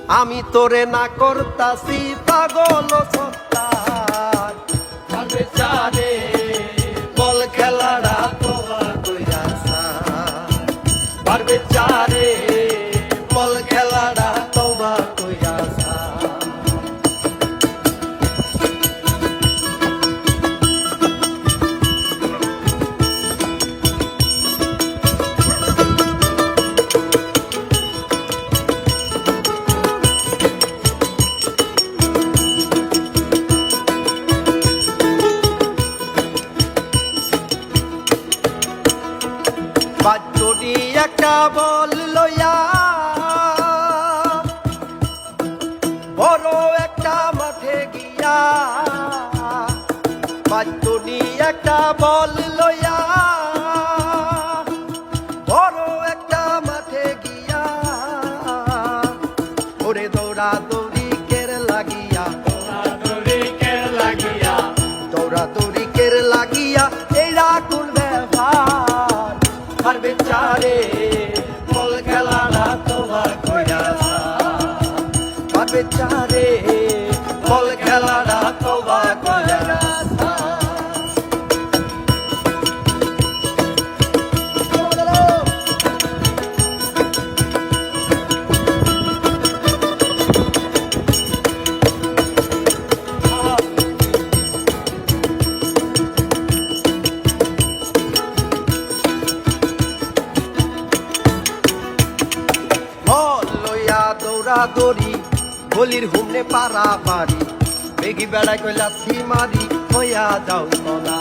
আমি তোরে না করতাছি পাগল সত্তার বেচারে বল খেলাড়া তোমার কইরাছা পারবে চারে বল খেলাড়া তোমার কইরাছা বাচ্চুটি একটা বল লইয়া বড় একটা মাঠে গিয়া বাচ্চুটি একটা বল লইয়া বড় একটা মাঠে গিয়া ওরে দৌড়া দৌড়ি কের লাগিয়া দৌড়া দৌড়ি কের লাগিয়া এইরা কোন ব্যাপার আর বেচারে বল খেলাড়া তোমার কইরাছা আর বেচারে বল খেলাড়া তোমার কইরাছা দৌড়ি গলির হুমনে পারা পারি বেগি বেড়ায় কই লাথি মারি হইয়া যাও তোলা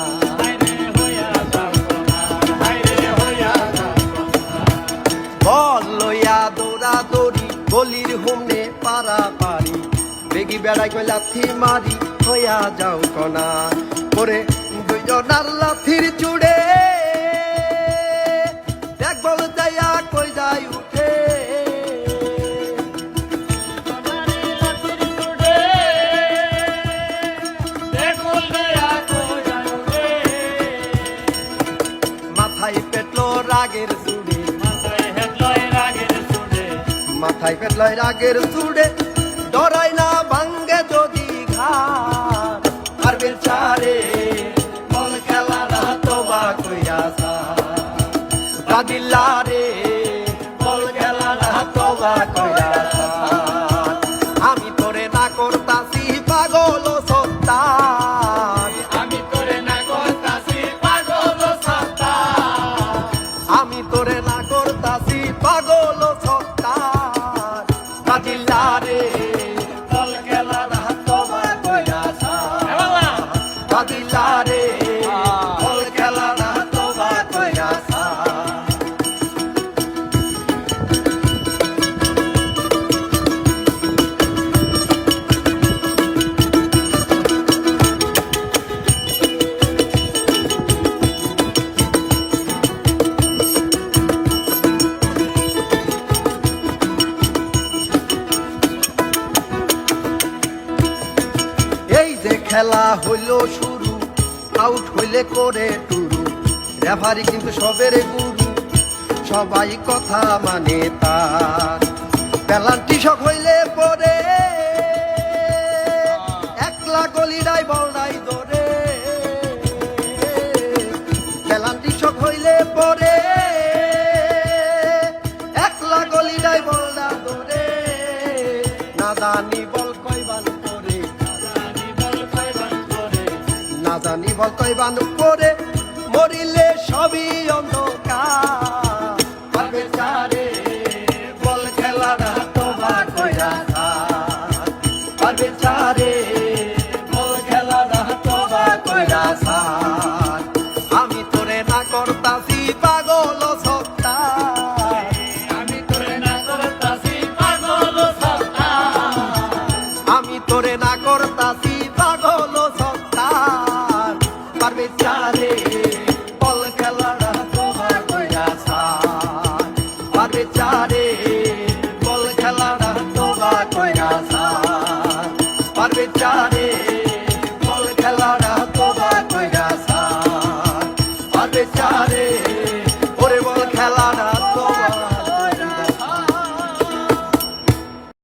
বল লইয়া দৌড়া দৌড়ি গলির হুমনে পারা পারি বেগি বেড়ায় কই লাথি মারি হইয়া যাও কনা করে দুইজনার লাথির চুড়ে দেখ বল যাইয়া কই যাই উঠে মাথায় পেটলো রাগের চুড়ে মাথায় পেটলো রাগের চুড়ে ডরাই না ভাঙ্গে যদি ঘাট আর বেচারে বল খেলাড়া তোবা কইরাছা কাদিল্লারে বল খেলাড়া তোবা কইরাছা আমি তোরে না করতাছি পাগল সত্তার আমি তোরে না করতাছি পাগল সত্তার কাদিল্লারে বল খেলাড়া তোমার কইরাছা কাদিল্লারে বল খেলাড়া তোমার কইরাছা খেলা হইল শুরু আউট হইলে করে টুরু রেফারি কিন্তু সবের গুরু সবাই কথা মানে তার পেনাল্টি শট হইলে পরে একলা গলিরাই বলরাই ধরে পেনাল্টি শট হইলে পরে একলা গলিরাই বলরা ধরে না জানি বল কইবান জানি বল কইবান করে মরিলে সবই অন্ধকার